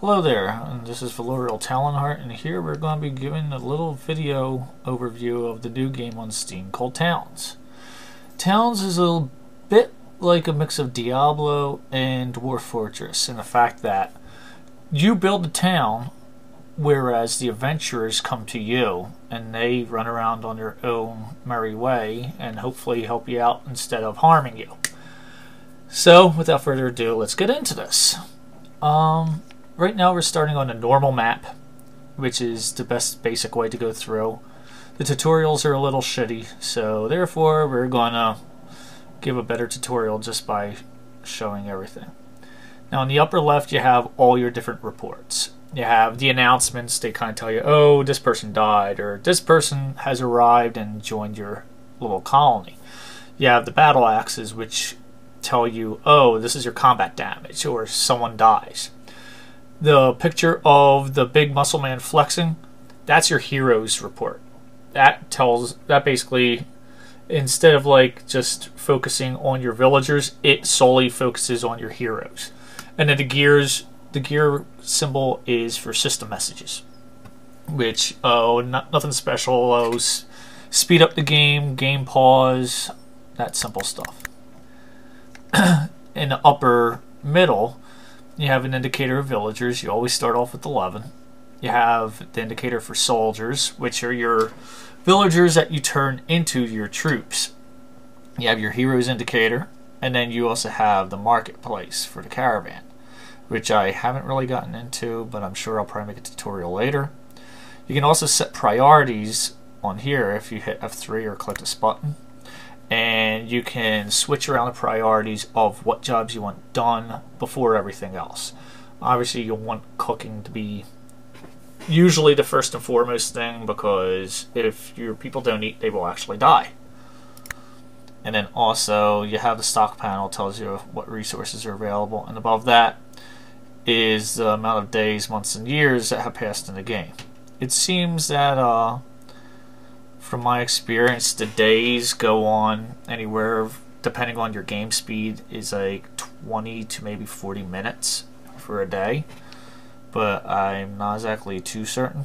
Hello there, and this is Valorial Talonheart, and here we're going to be giving a little video overview of the new game on Steam called Towns. Towns is a bit like a mix of Diablo and Dwarf Fortress in the fact that you build a town, whereas the adventurers come to you, and they run around on their own merry way and hopefully help you out instead of harming you. So, without further ado, let's get into this. Right now we're starting on a normal map, which is the best basic way to go through. The tutorials are a little shitty, so therefore we're gonna give a better tutorial just by showing everything. Now in the upper left you have all your different reports. You have the announcements. They kind of tell you, oh, this person died, or this person has arrived and joined your little colony. You have the battle axes, which tell you, oh, this is your combat damage, or someone dies. The picture of the big muscle man flexing, that's your heroes report. That basically, instead of like just focusing on your villagers, it solely focuses on your heroes. And then the gear symbol is for system messages, which, nothing special, speed up the game pause, that simple stuff. In the upper middle, you have an indicator of villagers. You always start off with 11. You have the indicator for soldiers, which are your villagers that you turn into your troops. You have your heroes indicator, and then you also have the marketplace for the caravan, which I haven't really gotten into, but I'm sure I'll probably make a tutorial later. You can also set priorities on here if you hit F3 or click this button. And you can switch around the priorities of what jobs you want done before everything else. Obviously you'll want cooking to be usually the first and foremost thing, because if your people don't eat, they will actually die. And then also you have the stock panel, tells you what resources are available, and above that is the amount of days, months, and years that have passed in the game. It seems that from my experience, the days go on anywhere, depending on your game speed, is like 20 to maybe 40 minutes for a day, but I'm not exactly too certain.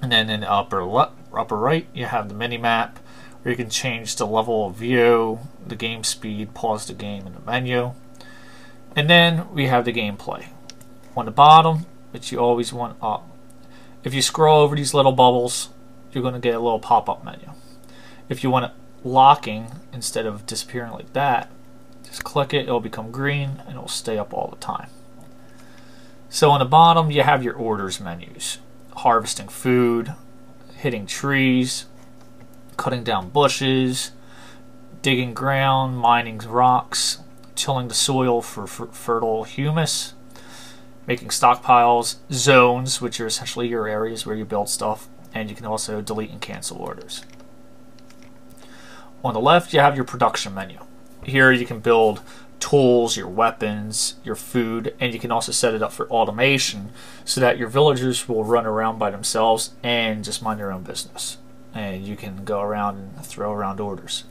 And then in the upper right, you have the mini map, where you can change the level of view, the game speed, pause the game in the menu, and then we have the gameplay. On the bottom, which you always want up, if you scroll over these little bubbles, you're going to get a little pop-up menu. If you want it locking instead of disappearing like that, just click it, it'll become green, and it'll stay up all the time. So on the bottom, you have your orders menus. Harvesting food, hitting trees, cutting down bushes, digging ground, mining rocks, tilling the soil for fertile humus, making stockpiles, zones, which are essentially your areas where you build stuff, and you can also delete and cancel orders. On the left, you have your production menu. Here you can build tools, your weapons, your food, and you can also set it up for automation so that your villagers will run around by themselves and just mind their own business. And you can go around and throw around orders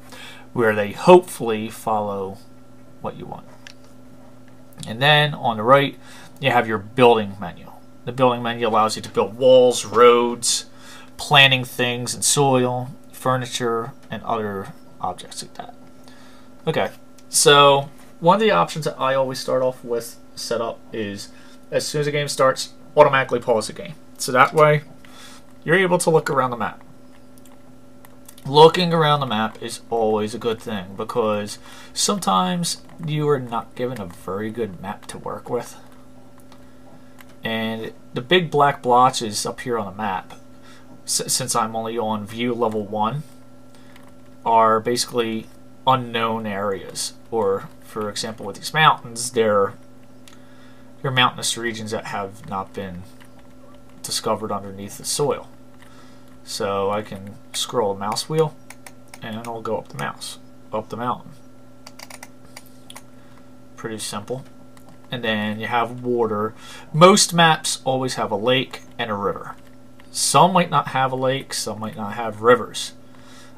where they hopefully follow what you want. And then on the right, you have your building menu. The building menu allows you to build walls, roads, planting things in soil, furniture, and other objects like that. Okay, so one of the options that I always start off with set up is, as soon as the game starts, automatically pause the game. So that way, you're able to look around the map. Looking around the map is always a good thing, because sometimes you are not given a very good map to work with. And the big black blotches up here on the map, since I'm only on view level 1, are basically unknown areas. Or, for example, with these mountains, they're mountainous regions that have not been discovered underneath the soil. So I can scroll a mouse wheel, and it'll go up the mountain. Pretty simple. And then you have water. Most maps always have a lake and a river. Some might not have a lake, some might not have rivers.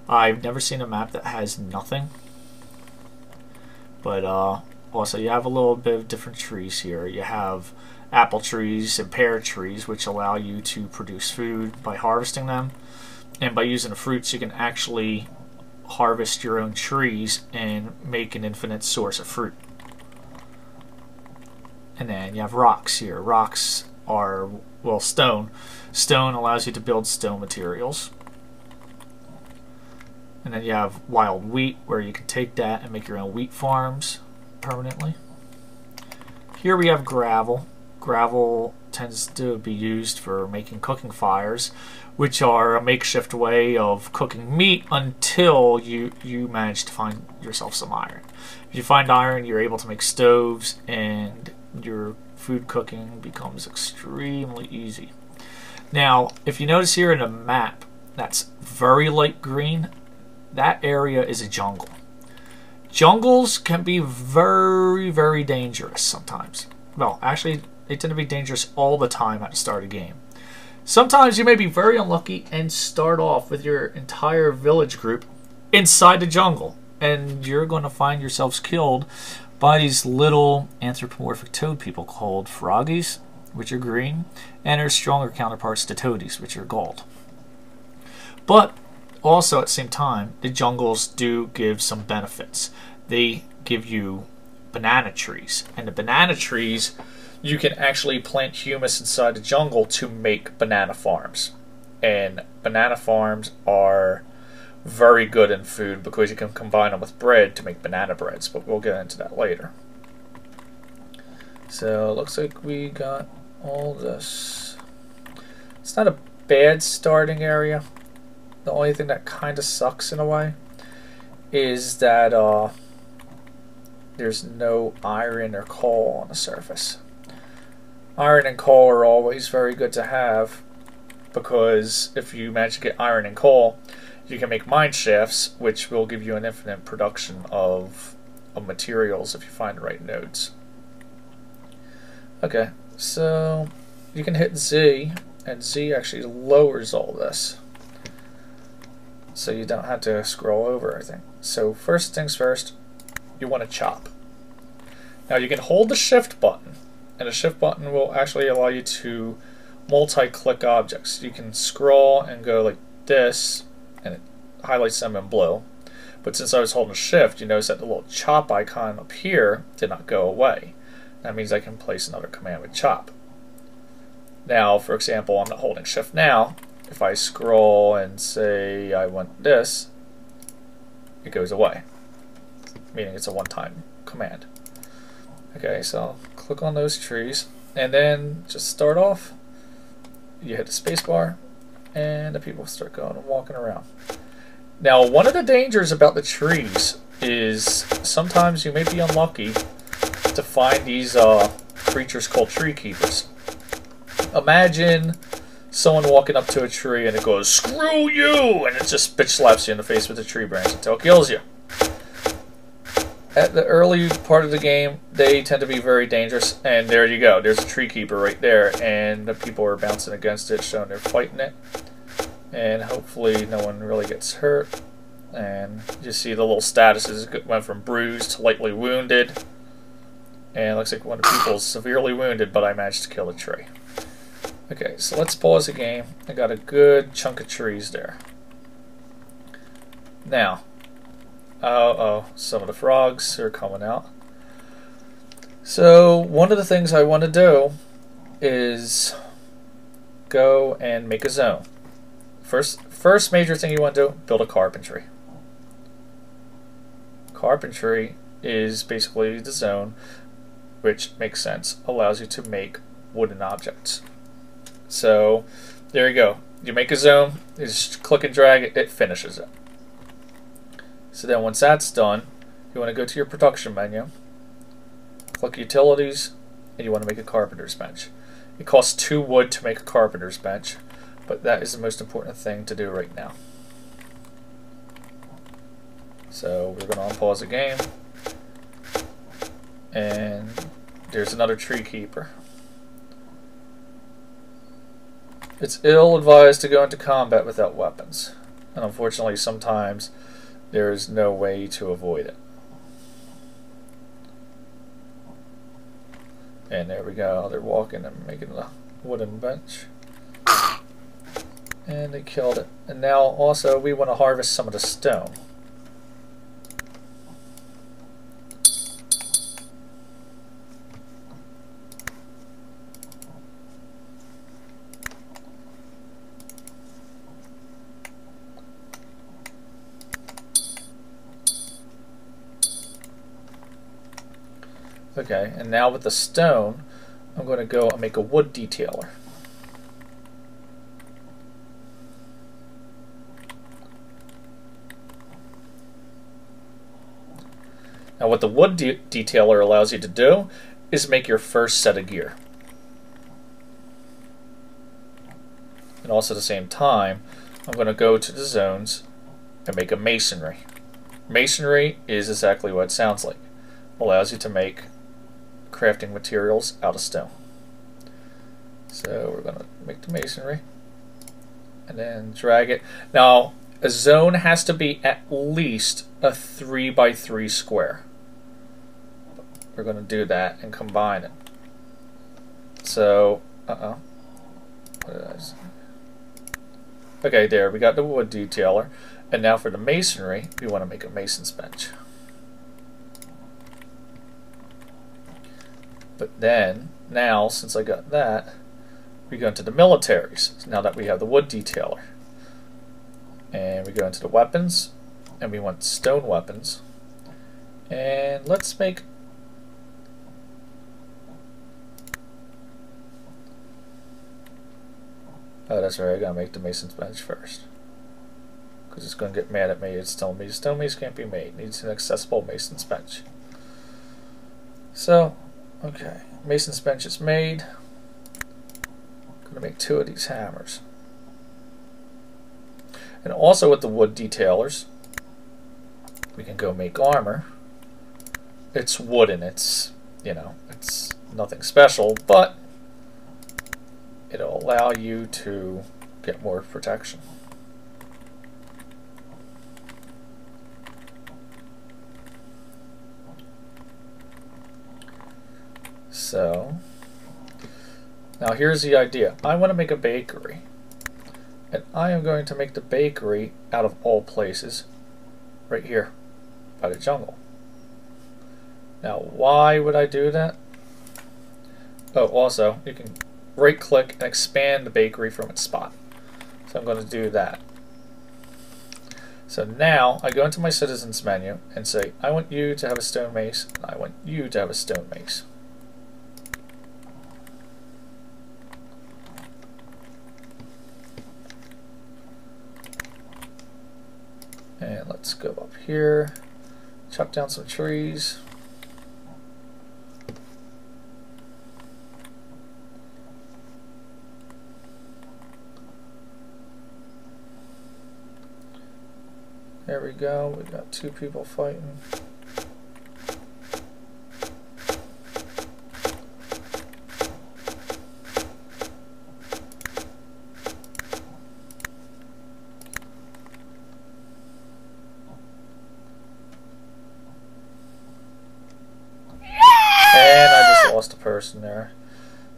I've never seen a map that has nothing. But also you have a little bit of different trees here. You have apple trees and pear trees, which allow you to produce food by harvesting them. And by using the fruits, you can actually harvest your own trees and make an infinite source of fruit. And then you have rocks here. Rocks are, well, stone. Stone allows you to build stone materials. And then you have wild wheat, where you can take that and make your own wheat farms permanently. Here we have gravel. Gravel tends to be used for making cooking fires, which are a makeshift way of cooking meat until you manage to find yourself some iron. If you find iron, you're able to make stoves, and your food cooking becomes extremely easy. Now, if you notice here in the map, that's very light green. That area is a jungle. Jungles can be very, very dangerous sometimes. Well, actually, they tend to be dangerous all the time at the start of the game. Sometimes you may be very unlucky and start off with your entire village group inside the jungle, and you're going to find yourselves killed by these little anthropomorphic toad people called froggies, which are green, and their stronger counterparts, the toadies, which are gold. But also at the same time, the jungles do give some benefits. They give you banana trees, and the banana trees, you can actually plant humus inside the jungle to make banana farms. And banana farms are very good in food because you can combine them with bread to make banana breads, but we'll get into that later. So it looks like we got all this. It's not a bad starting area. The only thing that kind of sucks in a way is that there's no iron or coal on the surface. Iron and coal are always very good to have, because if you manage to get iron and coal, you can make mine shafts, which will give you an infinite production of materials if you find the right nodes. Okay, so you can hit Z, and Z actually lowers all this, so you don't have to scroll over everything. So first things first, you want to chop. Now you can hold the shift button, and the shift button will actually allow you to multi-click objects. You can scroll and go like this, and it highlights them in blue. But since I was holding shift, you notice that the little chop icon up here did not go away. That means I can place another command with chop. Now, for example, I'm not holding shift now. If I scroll and say I want this, it goes away, meaning it's a one-time command. Okay, so I'll click on those trees, and then just start off. You hit the spacebar, and the people start going and walking around. Now, one of the dangers about the trees is sometimes you may be unlucky to find these creatures called tree keepers. Imagine someone walking up to a tree and it goes, "Screw you!" and it just bitch slaps you in the face with a tree branch until it kills you. At the early part of the game, they tend to be very dangerous, and there you go. There's a tree keeper right there, and the people are bouncing against it, showing they're fighting it. And hopefully no one really gets hurt. And you see the little statuses went from bruised to lightly wounded. And it looks like one of the people is severely wounded, but I managed to kill a tree. Okay, so let's pause the game. I got a good chunk of trees there. Now, some of the frogs are coming out. So one of the things I want to do is go and make a zone. First major thing you want to do, build a carpentry. Carpentry is basically the zone, which makes sense, allows you to make wooden objects. So there you go. You make a zone, you just click and drag it, it finishes it. So then once that's done, you want to go to your production menu, click utilities, and you want to make a carpenter's bench. It costs 2 wood to make a carpenter's bench, but that is the most important thing to do right now. So we're going to unpause the game, and there's another tree keeper. It's ill-advised to go into combat without weapons, and unfortunately sometimes there is no way to avoid it. And there we go. They're walking and making a wooden bench. And they killed it. And now also we want to harvest some of the stone. Okay, and now with the stone, I'm going to go and make a wood detailer. Now what the wood detailer allows you to do is make your first set of gear. And also at the same time, I'm going to go to the zones and make a masonry. Masonry is exactly what it sounds like. It allows you to make crafting materials out of stone. So we're going to make the masonry and then drag it. Now a zone has to be at least a 3x3 square. We're going to do that and combine it. So, what did I say? Okay, there, we got the wood detailer. And now for the masonry, we want to make a mason's bench. But then, now, since I got that, we go into the militaries, now that we have the wood detailer. And we go into the weapons, and we want stone weapons. And let's make... Oh, that's right, I gotta make the mason's bench first. Because it's gonna get mad at me, it's telling me stone mace can't be made, it needs an accessible mason's bench. So, okay, mason's bench is made. I'm gonna make 2 of these hammers. And also with the wood detailers, we can go make armor. It's wooden, it's, you know, it's nothing special, but it'll allow you to get more protection. So, now here's the idea. I want to make a bakery. And I am going to make the bakery out of all places right here by the jungle. Now, why would I do that? Oh, also, you can right click and expand the bakery from its spot. So I'm going to do that. So now I go into my citizens menu and say, I want you to have a stone mace, and I want you to have a stone mace. And let's go up here, chop down some trees. There we go, we got 2 people fighting. Lost a person there.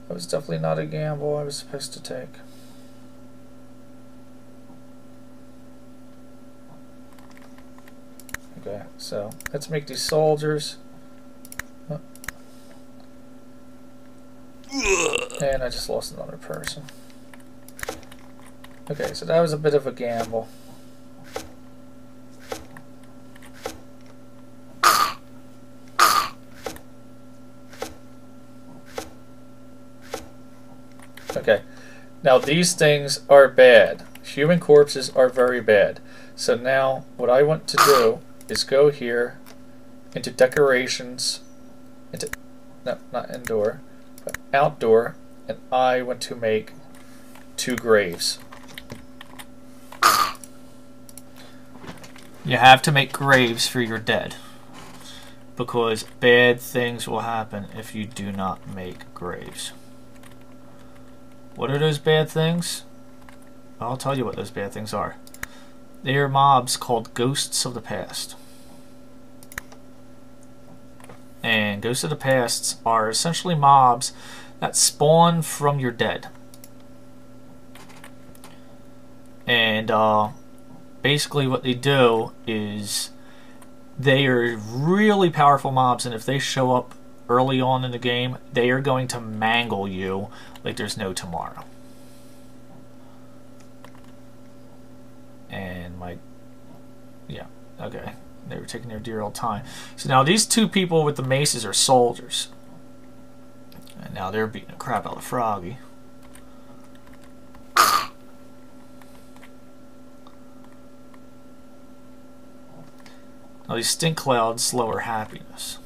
That was definitely not a gamble I was supposed to take. Okay, so let's make these soldiers. Oh. And I just lost another person. Okay, so that was a bit of a gamble. Okay, now these things are bad. Human corpses are very bad. So now what I want to do is go here into decorations, into, no, not indoor, but outdoor, and I want to make 2 graves. You have to make graves for your dead, because bad things will happen if you do not make graves. What are those bad things? I'll tell you what those bad things are. They are mobs called ghosts of the past. And Ghosts of the Past are essentially mobs that spawn from your dead. And basically what they do is they are really powerful mobs, and if they show up early on in the game, they are going to mangle you like there's no tomorrow. And yeah, okay. They were taking their dear old time. So now these two people with the maces are soldiers. And now they're beating the crap out of Froggy. Now these stink clouds lower happiness.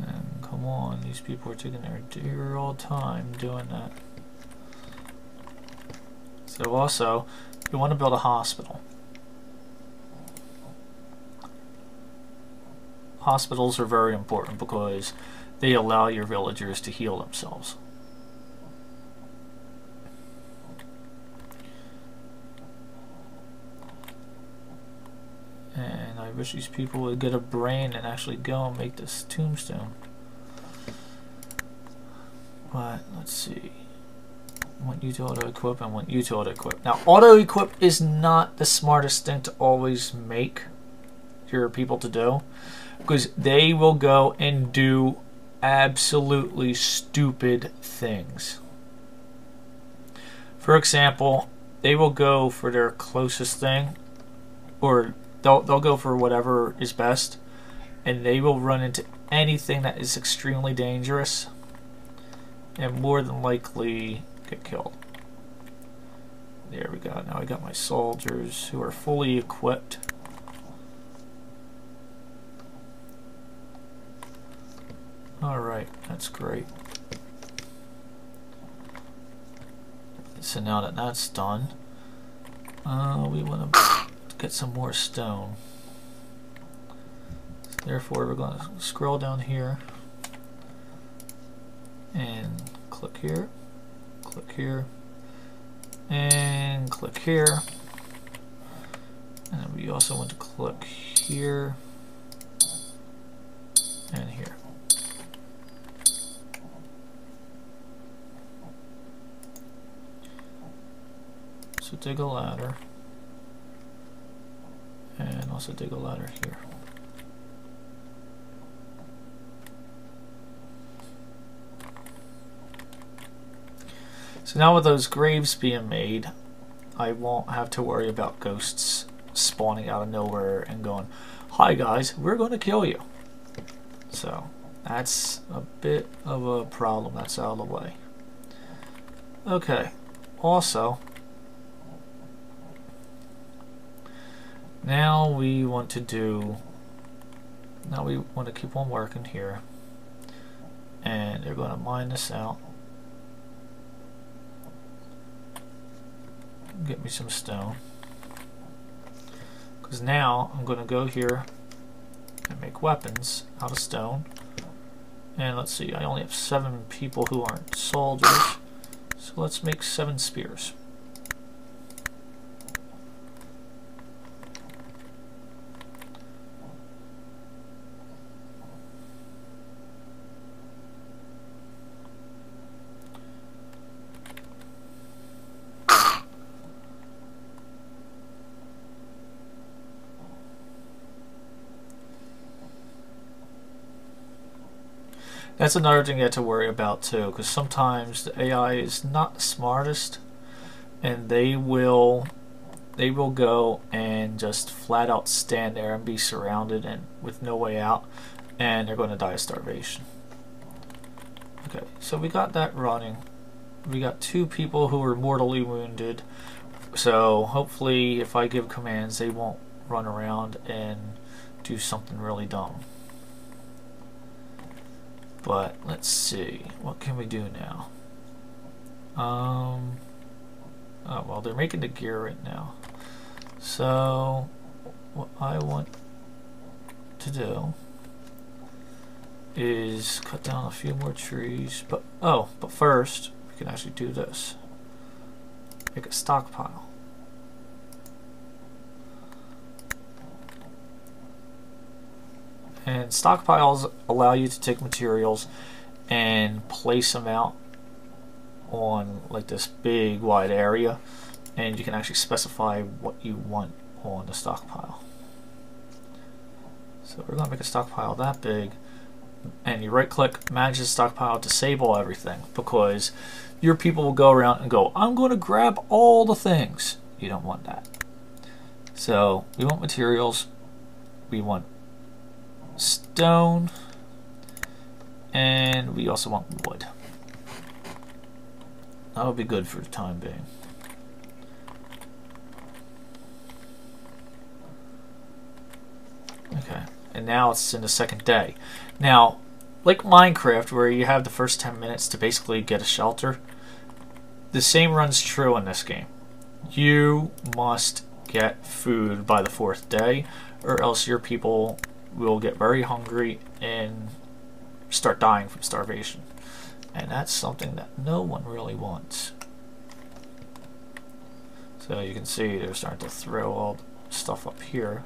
And come on, these people are taking their dear old time doing that. So also, you want to build a hospital. Hospitals are very important because they allow your villagers to heal themselves. And I wish these people would get a brain and actually go and make this tombstone. But let's see. I want you to auto-equip, I want you to auto-equip. Now, auto-equip is not the smartest thing to always make your people to do, because they will go and do absolutely stupid things. For example, they will go for their closest thing, or they'll go for whatever is best, and they will run into anything that is extremely dangerous and more than likely get killed. There we go. Now I got my soldiers who are fully equipped. Alright, that's great. So now that that's done, we want to get some more stone. So therefore, we're going to scroll down here and click here, and click here. And we also want to click here and here. So dig a ladder, and also dig a ladder here. So now with those graves being made, I won't have to worry about ghosts spawning out of nowhere and going, "Hi guys, we're going to kill you." So that's a bit of a problem that's out of the way. Okay, also, now we want to keep on working here, and they're going to mine this out, get me some stone, because now I'm going to go here and make weapons out of stone. And let's see, I only have 7 people who aren't soldiers, so let's make 7 spears. That's another thing you have to worry about too, because sometimes the AI is not the smartest, and they will go and just flat out stand there and be surrounded and with no way out, and they're going to die of starvation. Okay, so we got that running. We got 2 people who are mortally wounded, so hopefully if I give commands they won't run around and do something really dumb. But let's see, what can we do now? Oh well, they're making the gear right now. So what I want to do is cut down a few more trees. But first we can actually do this. Make a stockpile. And stockpiles allow you to take materials and place them out on like this big wide area, and you can actually specify what you want on the stockpile. So we're going to make a stockpile that big, and you right click, manage the stockpile, disable everything, because your people will go around and go, I'm going to grab all the things. You don't want that. So we want materials, we want stone, and we also want wood. That'll be good for the time being. Okay, and now it's in the second day. Now, like Minecraft, where you have the first 10 minutes to basically get a shelter, the same runs true in this game. You must get food by the 4th day, or else your people will get very hungry and start dying from starvation. And that's something that no one really wants. So you can see they're starting to throw all stuff up here.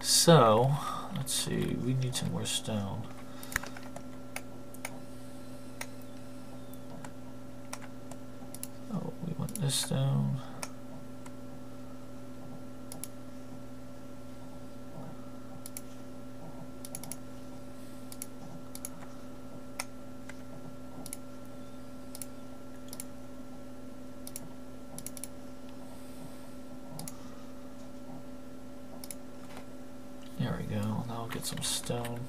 So, let's see, we need some more stone. Oh, we want this stone. There we go. Now I'll get some stone.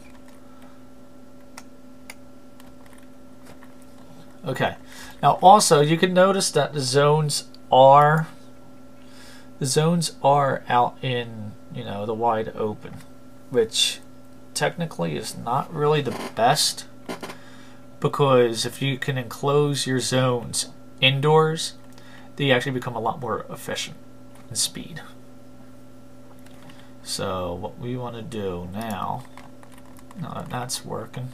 Okay. Now also you can notice that the zones are out in, you know, the wide open, which technically is not really the best, because if you can enclose your zones indoors, they actually become a lot more efficient in speed. So what we want to do now that that's working,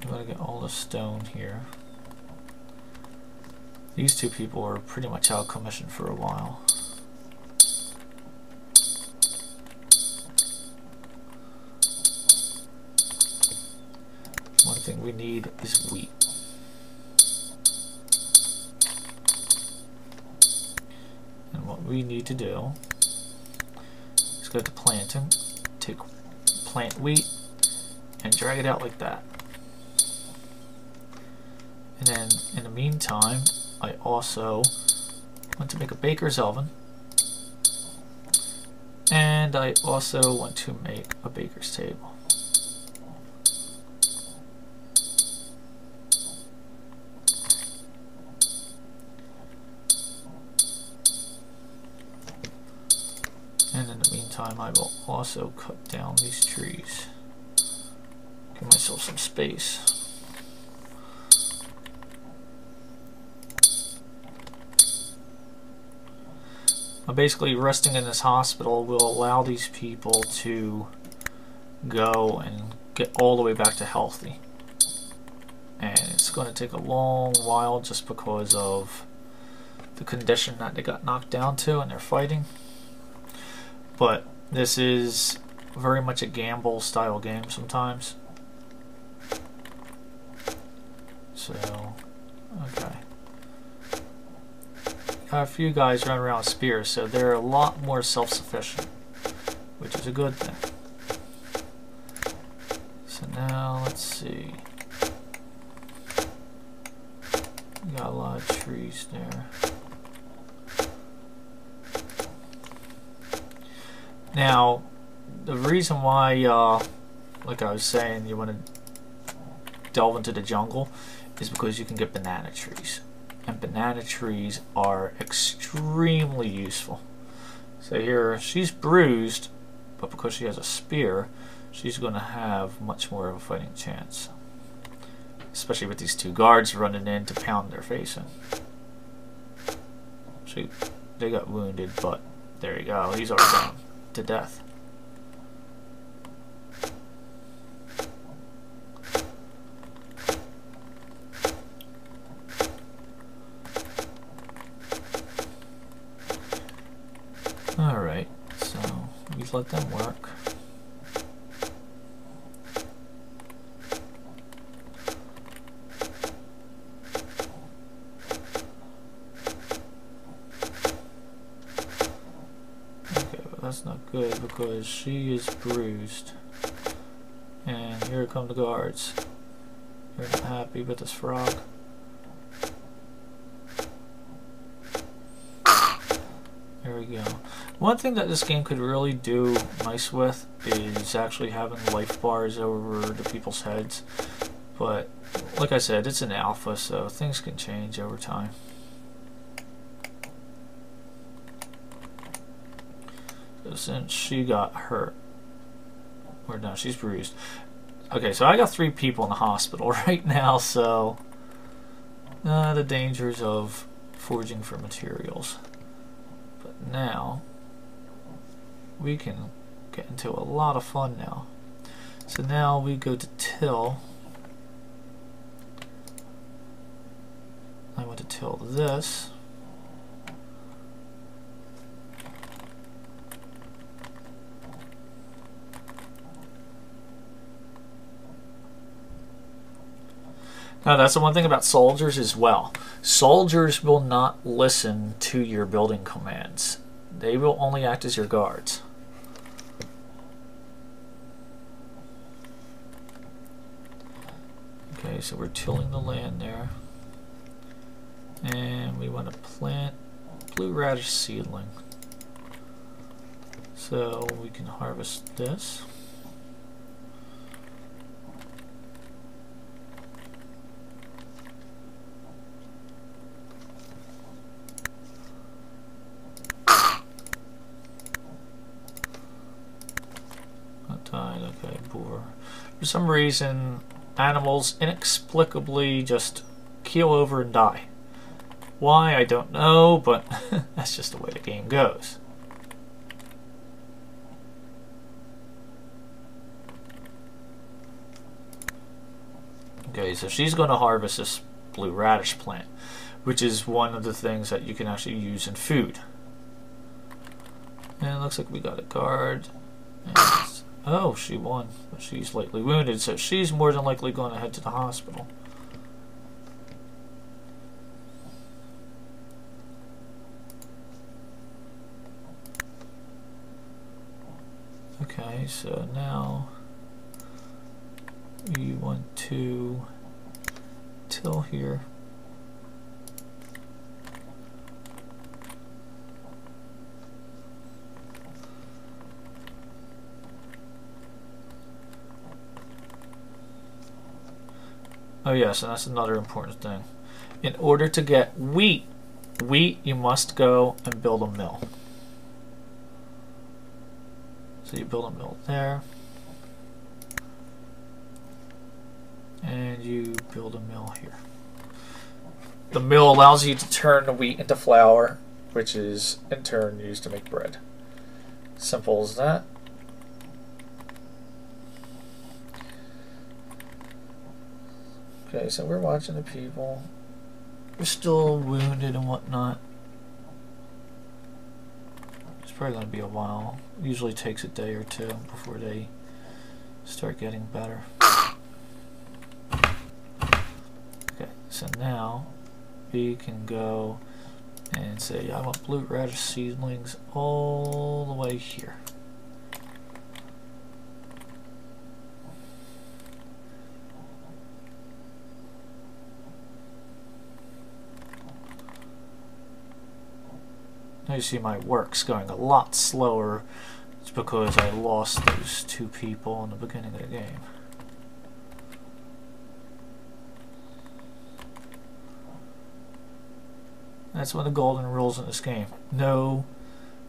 I'm going to get all the stone here. These two people are pretty much out of commission for a while. One thing we need is wheat. And what we need to do is go to planting, plant wheat, and drag it out like that. And then in the meantime, I also want to make a baker's oven, and I also want to make a baker's table. And in the meantime, I will also cut down these trees. Give myself some space. Basically, resting in this hospital will allow these people to go and get all the way back to healthy. And it's going to take a long while just because of the condition that they got knocked down to and they're fighting. But this is very much a gamble style game sometimes. So, okay. Got a few guys running around with spears, so they're a lot more self-sufficient, which is a good thing. So now, let's see. Got a lot of trees there. Now, the reason why, like I was saying, you want to delve into the jungle is because you can get banana trees. And banana trees are extremely useful. So here, she's bruised, but because she has a spear, she's going to have much more of a fighting chance. Especially with these two guards running in to pound their face in. See, they got wounded, but There you go. He's already gone to death. Alright, so we let them work. Okay, but that's not good because she is bruised. And here come the guards. They're not happy with this frog. There we go. One thing that this game could really do nice with is actually having life bars over the people's heads. But, like I said, it's an alpha, so things can change over time. So since she got hurt, or no, she's bruised. Okay, so I got 3 people in the hospital right now, so the dangers of forging for materials. But now we can get into a lot of fun now. So now we go to till. I want to till this. Now that's the one thing about soldiers as well. Soldiers will not listen to your building commands. They will only act as your guards. Okay, so we're tilling the land there. And we want to plant blue radish seedling. So we can harvest this. Okay, boar. For some reason, animals inexplicably just keel over and die. Why, I don't know, but that's just the way the game goes. Okay, so she's going to harvest this blue radish plant, which is one of the things that you can actually use in food. And it looks like we got a guard. And oh, she won, but she's lightly wounded, so she's more than likely going to head to the hospital. Okay, so now we want to till here. Oh yes, and that's another important thing. In order to get wheat, you must go and build a mill. So you build a mill there. And you build a mill here. The mill allows you to turn the wheat into flour, which is in turn used to make bread. Simple as that. Okay, so we're watching the people. They're still wounded and whatnot. It's probably going to be a while. It usually takes a day or two before they start getting better. Okay, so now we can go and say I want blue radish seedlings all the way here. Now you see my work's going a lot slower. It's because I lost those 2 people in the beginning of the game. That's one of the golden rules in this game. No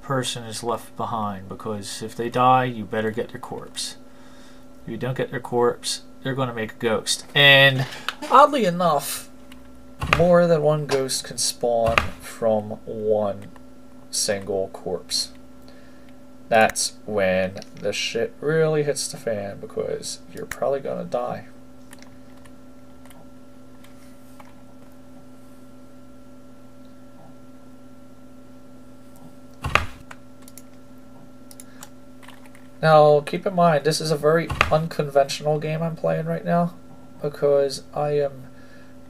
person is left behind, because if they die, you better get their corpse. If you don't get their corpse, they're going to make a ghost. And oddly enough, more than one ghost can spawn from one single corpse. that's when the shit really hits the fan, because you're probably gonna die. Now, keep in mind, this is a very unconventional game I'm playing right now, because I am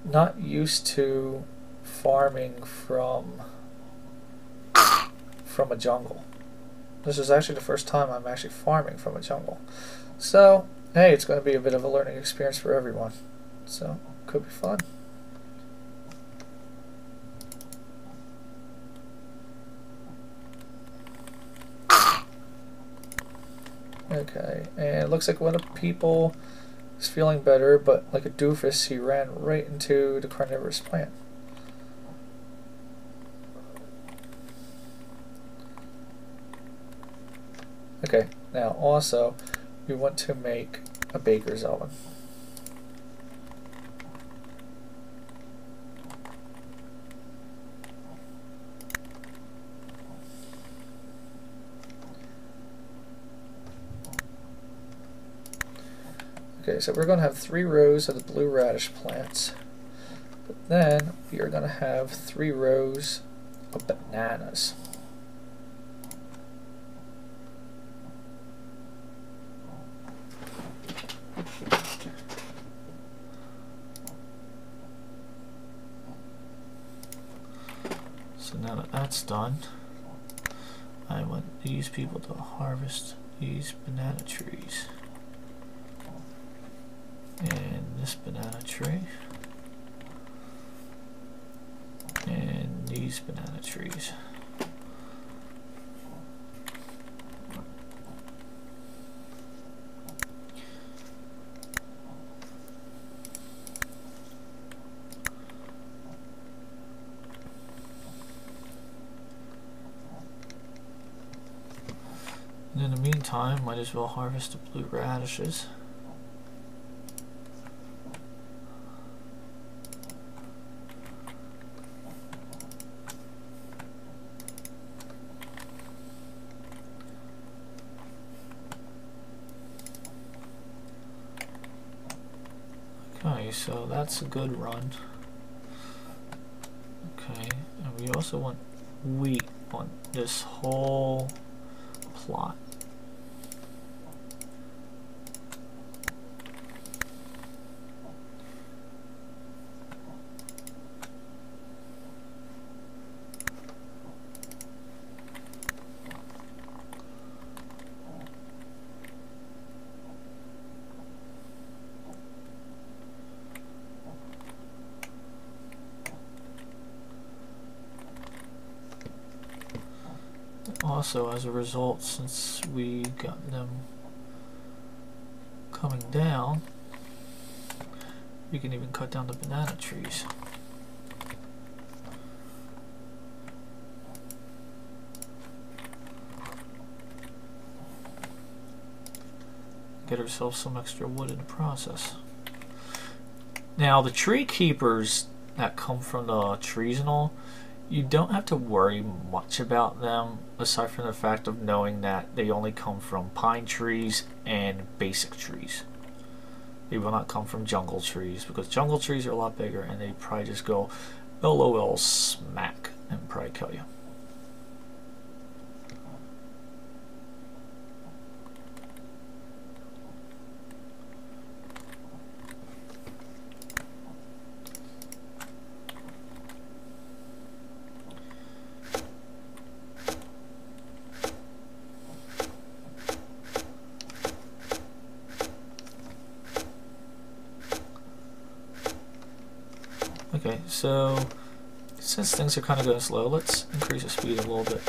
not used to farming from a jungle. This is actually the first time I'm actually farming from a jungle. So, hey, it's going to be a bit of a learning experience for everyone. So, could be fun. Okay, and it looks like one of the people is feeling better, but like a doofus, he ran right into the carnivorous plant. Okay, now also, we want to make a baker's oven. Okay, so we're going to have 3 rows of the blue radish plants, but then we are going to have 3 rows of bananas. So now that that's done, I want these people to harvest these banana trees. And this banana tree. And these banana trees. And in the meantime, might as well harvest the blue radishes. Okay, so that's a good run. Okay, and we also want wheat on this whole plot. Also, as a result, since we got them coming down, we can even cut down the banana trees. Get ourselves some extra wood in the process. Now, the tree keepers that come from the trees and all, you don't have to worry much about them, aside from the fact of knowing that they only come from pine trees and basic trees. They will not come from jungle trees, because jungle trees are a lot bigger and they probably just go LOL smack and probably kill you. Okay, so since things are kind of going slow, let's increase the speed a little bit.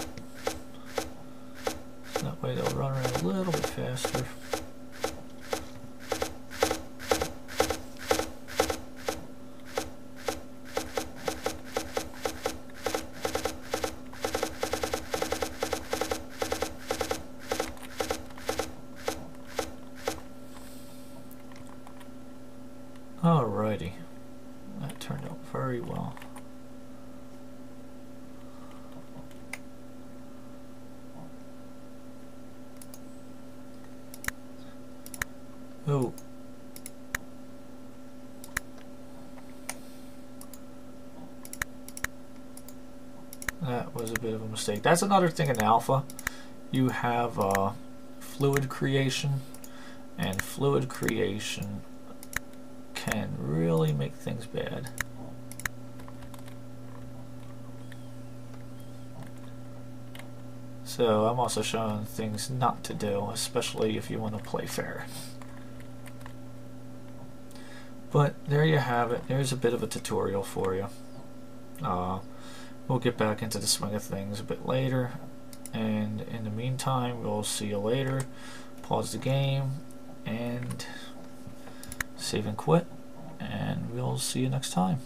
So that way they'll run around a little bit faster. Alrighty. That turned out very well. Oh. That was a bit of a mistake. That's another thing in alpha. You have fluid creation, and fluid creation can really make things bad. So I'm also showing things not to do, especially if you want to play fair. But there you have it. There's a bit of a tutorial for you. We'll get back into the swing of things a bit later, and in the meantime we'll see you later. Pause the game and save and quit, and we'll see you next time.